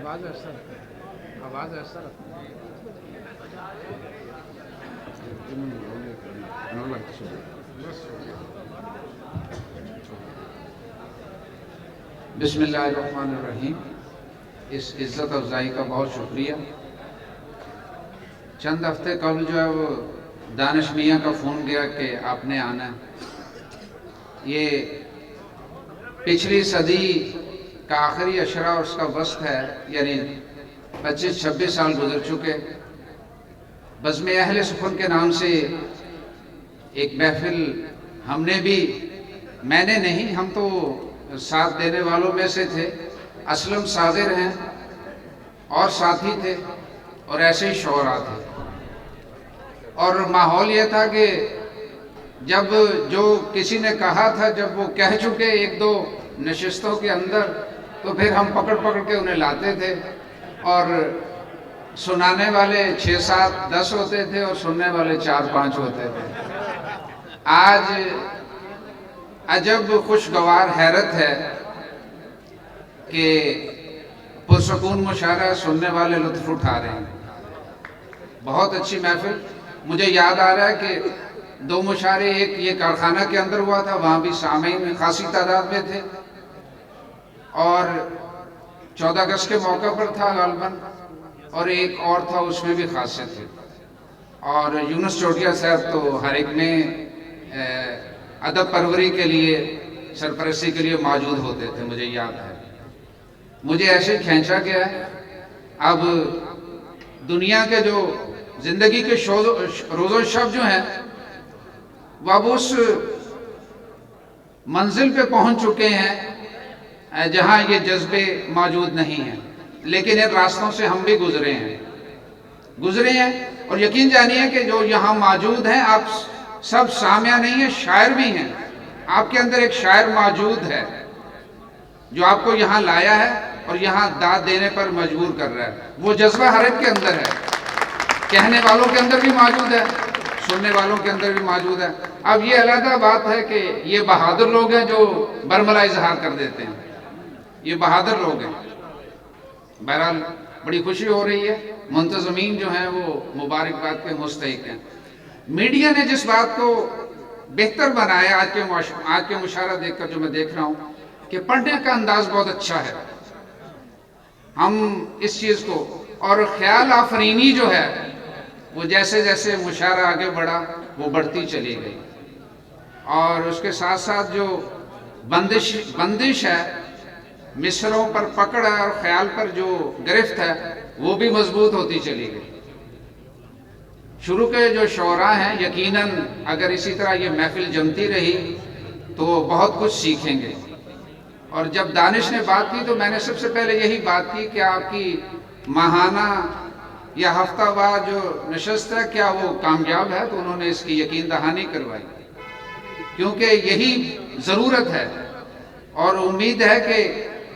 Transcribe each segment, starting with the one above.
आवाज़ ऐसा बिस्मिल्लाहिर्रहमानिर्रहीम। इस इज़्ज़त अफ़ज़ाई का बहुत शुक्रिया। चंद हफ्ते कबल जो है वो दानिश मियाँ का फ़ोन गया कि आपने आना है। ये पिछली सदी का आखिरी अशरा और उसका वस्त है, यानी 25-26 साल गुजर चुके। बज़्म अहले सुफ़न के नाम से एक महफिल हमने भी, मैंने नहीं, हम तो साथ देने वालों में से थे। असलम सादिर हैं और साथी थे और ऐसे ही शोरा थे। और माहौल ये था कि जब जो किसी ने कहा था, जब वो कह चुके एक दो नशिस्तों के अंदर, तो फिर हम पकड़ पकड़ के उन्हें लाते थे। और सुनाने वाले 6-7-10 होते थे और सुनने वाले 4-5 होते थे। आज अजब खुशगवार हैरत है कि पुरसकून मुशायरा सुनने वाले लुत्फ उठा रहे हैं। बहुत अच्छी महफिल। मुझे याद आ रहा है कि 2 मुशायरे, एक ये कारखाना के अंदर हुआ था, वहाँ भी सामीन खासी तादाद में थे, और 14 अगस्त के मौके पर था गालबन, और एक और था उसमें भी खासे थे। और यूनुस चोटिया साहब तो हर एक में अदब परवरी के लिए, सरपरस्ती के लिए मौजूद होते थे, मुझे याद है। मुझे ऐसे खींचा गया है। अब दुनिया के जो जिंदगी के रोज़ो शब जो हैं वो अब उस मंजिल पे पहुंच चुके हैं जहां ये जज्बे मौजूद नहीं हैं, लेकिन इन रास्तों से हम भी गुजरे हैं। और यकीन जानिए कि जो यहाँ मौजूद हैं, आप सब सामिया नहीं है, शायर भी हैं। आपके अंदर एक शायर मौजूद है जो आपको यहाँ लाया है और यहाँ दाद देने पर मजबूर कर रहा है। वो जज्बा हर एक के अंदर है, कहने वालों के अंदर भी मौजूद है, सुनने वालों के अंदर भी मौजूद है। अब ये अलग बात है कि ये बहादुर लोग हैं जो बरमला इजहार कर देते हैं, ये बहादुर लोग हैं। बहरहाल बड़ी खुशी हो रही है, मुंतज़मीन जो हैं वो मुबारकबाद के मुस्तहिक हैं। मीडिया ने जिस बात को बेहतर बनाया, आज के मुशायरा देखकर जो मैं देख रहा हूँ कि पढ़ने का अंदाज बहुत अच्छा है। हम इस चीज़ को, और ख्याल आफरीनी जो है वो जैसे जैसे मुशायरा आगे बढ़ा वो बढ़ती चली गई, और उसके साथ साथ जो बंदिश है, मिसरों पर पकड़ है और ख्याल पर जो गिरफ्त है, वो भी मजबूत होती चली गई। शुरू के जो शोरा हैं, यकीनन अगर इसी तरह ये महफिल जमती रही तो बहुत कुछ सीखेंगे। और जब दानिश ने बात की तो मैंने सबसे पहले यही बात की कि आपकी माहाना या हफ्तावार जो नशस्त है, क्या वो कामयाब है? तो उन्होंने इसकी यकीन दहानी करवाई, क्योंकि यही ज़रूरत है। और उम्मीद है कि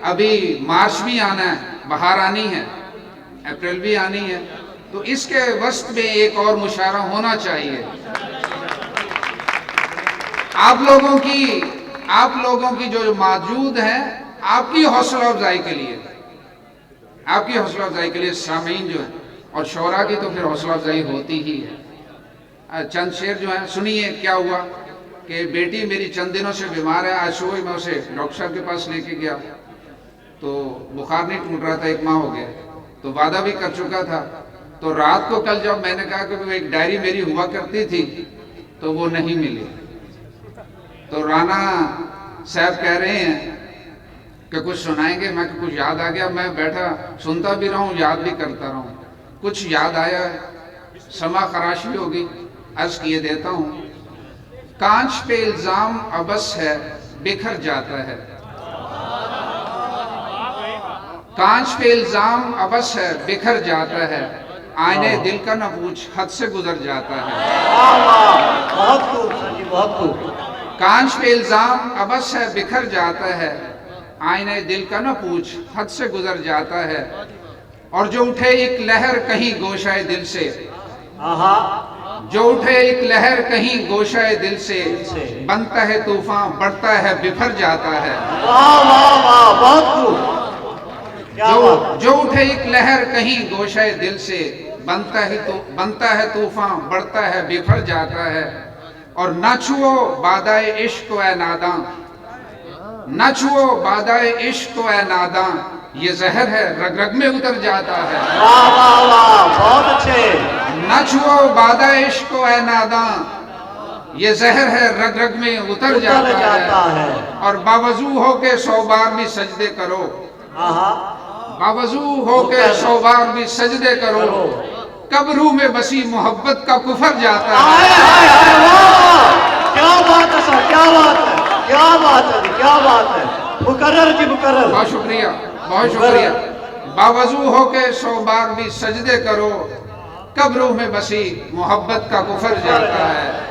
अभी मार्च भी आना है, बहार आनी है, अप्रैल भी आनी है, तो इसके वस्त में एक और मुशायरा होना चाहिए। आप लोगों की जो मौजूद हैं, आपकी हौसला अफजाई के लिए सामीन जो है, और शोरा की तो फिर हौसला अफजाई होती ही है। चंद शेर जो है सुनिए। क्या हुआ कि बेटी मेरी चंद दिनों से बीमार है। आज सुबह मैं उसे डॉक्टर साहब के पास लेके गया तो बुखार नहीं टूट रहा था, 1 माह हो गया, तो वादा भी कर चुका था। तो रात को कल जब मैंने कहा कि वो एक डायरी मेरी हुआ करती थी तो वो नहीं मिली, तो राना साहब कह रहे हैं कि कुछ सुनाएंगे। मैं कुछ याद आ गया, मैं बैठा सुनता भी रहा हूँ, याद भी करता रहा हूँ। कुछ याद आया, समा खराशी होगी, अर्ज किए देता हूँ। कांच पे इल्जाम अबस है, बिखर जाता है। कांच पे इल्जाम अबस है, बिखर जाता है। आईने दिल का न पूछ, हद से गुजर जाता है। बहुत खूब। कांच पे इल्जाम अबस है, बिखर जाता है। आईने दिल का न पूछ, हद से गुजर जाता है। और जो उठे एक लहर कहीं गोशाए दिल से, जो उठे एक लहर कहीं गोशाए दिल से, बनता है तूफान, बढ़ता है, बिफर जाता है। वाह वाह वाह, बहुत खूब। जो बात। जो उठे एक लहर कहीं गोशे दिल से, बनता है तूफान, बढ़ता है बिखर जाता है। और न छुओ बादाए इश्क को ए नादां, न छुओ बादाए इश्क को ए नादां, ये जहर है रग रग में उतर जाता है। वाह वाह वाह, बहुत अच्छे। न छुओ बादाए इश्क को ए नादां, ये जहर है रग रग में उतर जाता है। और बावजू हो के 100 बार भी सजदे करो, बावजू हो के 100 बार भी सजदे करो, कब रूह में बसी मोहब्बत का कुफर जाता है। क्या बात है सर, क्या बात है, क्या बात है, क्या बात है। मुकर्रर जी, मुकर्रर। बहुत शुक्रिया, बहुत शुक्रिया। बावजू हो के 100 बार भी सजदे करो, कब रूह में बसी मोहब्बत का कुफर जाता है।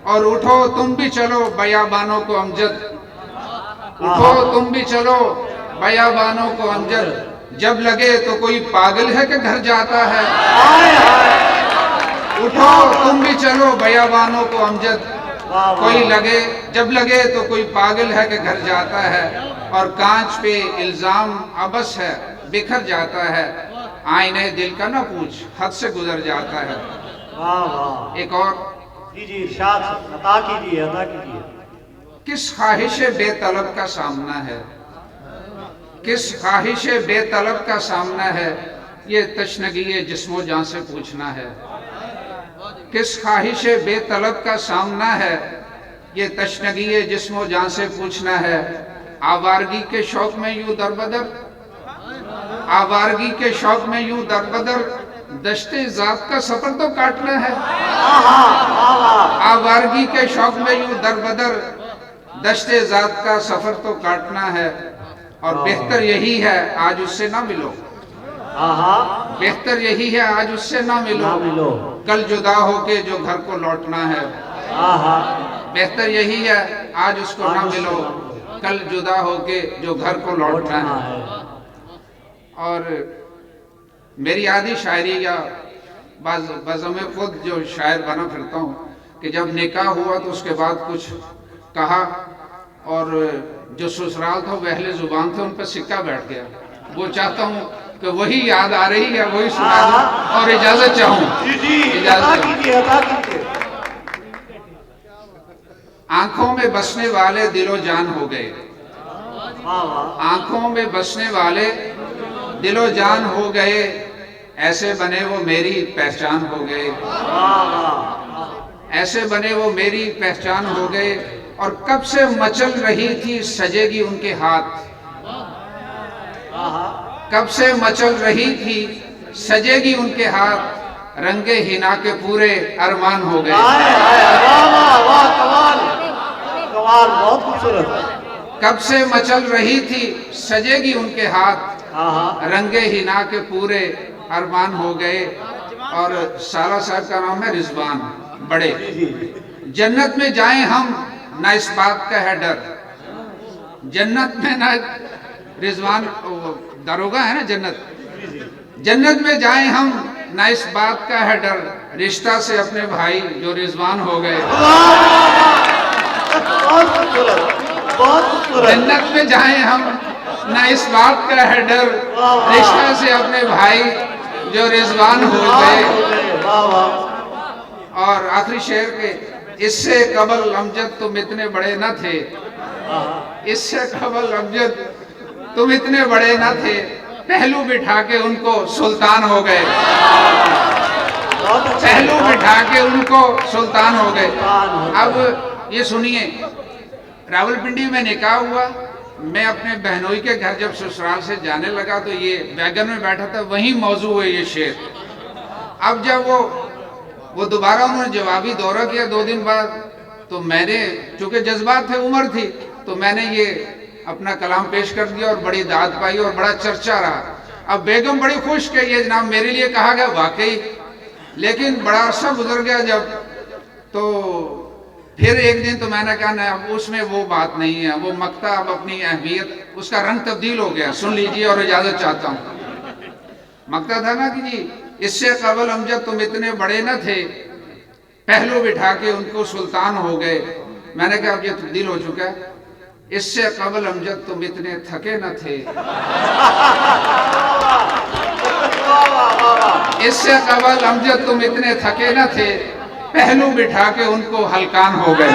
और उठो तुम भी चलो बयाबानों को अमजद, उठो तुम भी चलो बयाबानों को अमजद, जब लगे तो कोई पागल है कि घर जाता है। उठो तुम भी चलो बयाबानों को अमजद, कोई लगे जब लगे तो कोई पागल है कि घर जाता है। और कांच पे इल्जाम अबस है बिखर जाता है, आईने दिल का ना पूछ हद से गुजर जाता है। वाह वाह। एक और जी जी, इरशाद अता कीजिए, अता कीजिए। किस ख्वाहिश बेतलब का सामना है, किस ख्वाहिश बेतलब का सामना है, ये तशनगी जिस्मो जान से पूछना है। किस ख्वाहिश बेतलब का सामना है, ये तशनगी जिस्मो जान से पूछना है। आवारगी के शौक में यूं दरबदर, आवारगी के शौक में यूं दरबदर, दश्ते जात का सफर तो काटना है। आवारगी के शौक में यूं दरबदर, दश्ते जात का सफर तो काटना है। और बेहतर यही है आज उससे ना मिलो, बेहतर यही है आज उससे ना मिलो, कल जुदा होके जो घर को लौटना है। बेहतर यही है आज उसको ना मिलो, कल जुदा होके जो घर को लौटना है। और मेरी आधी शायरी या बाज़-ए खुद जो शायर बना फिरता हूँ कि जब निकाह हुआ तो उसके बाद कुछ कहा, और जो ससुराल था वहले जुबान थे उन पर सिक्का बैठ गया। वो चाहता हूँ कि वही याद आ रही है वही सुना दूं, और इजाजत चाहूँ। इजाजत। आंखों में बसने वाले दिलो जान हो गए, आंखों में बसने वाले दिलो जान हो गए, ऐसे बने वो मेरी पहचान हो गए, ऐसे बने वो मेरी पहचान हो गए। और कब से मचल रही थी सजेगी उनके हाथ, कब से मचल रही थी सजेगी उनके हाथ, रंगे हिना के पूरे अरमान हो गए। बहुत खूबसूरत। कब से मचल रही थी सजेगी उनके हाथ, रंगे हिना के पूरे अरमान हो गए। और साला साहब का नाम है रिजवान बड़े। जन्नत में जाएं हम ना इस बात का है डर, जन्नत में ना, रिजवान दरोगा है ना जन्नत, जन्नत में जाएं हम ना इस बात का है डर, रिश्ता से अपने भाई जो रिजवान हो गए। जन्नत में जाएं हम ना इस बात का है डर, रिश्ता से अपने भाई जो रिजवान हो गए। और आखिरी शेर के, इससे कबल अमजद तुम इतने बड़े न थे, इससे कबल अमजद तुम इतने बड़े न थे, पहलू बिठा के उनको सुल्तान हो गए, पहलू बिठा के उनको सुल्तान हो गए। अब ये सुनिए, रावलपिंडी में निकाह हुआ, मैं अपने बहनोई के घर जब ससुराल से जाने लगा तो ये वैगन में बैठा था, वहीं मौजू हुए ये शेर। अब जब वो दोबारा उन्होंने जवाबी दौरा किया 2 दिन बाद, तो मैंने, चूंकि जज्बात थे, उम्र थी, तो मैंने ये अपना कलाम पेश कर दिया और बड़ी दाद पाई और बड़ा चर्चा रहा। अब बेगम बड़ी खुश कि ये जनाब मेरे लिए कहा गया, वाकई। लेकिन बड़ा अरसा गुजर गया जब, तो फिर एक दिन तो मैंने कहा ना, अब उसमें वो बात नहीं है, वो मक्ता अब अपनी अहमियत, उसका रंग तब्दील हो गया। सुन लीजिए और इजाजत चाहता हूँ। मक्ता था ना कि जी, इससे कबल अमजद तुम इतने बड़े न थे, पहलू बिठा के उनको सुल्तान हो गए। मैंने कहा अब ये तब्दील हो चुका है, इससे कबल अमजद तुम इतने थके न थे, इससे कबल अमजद तुम इतने थके न थे, पहलू बिठा के उनको हलकान हो गए।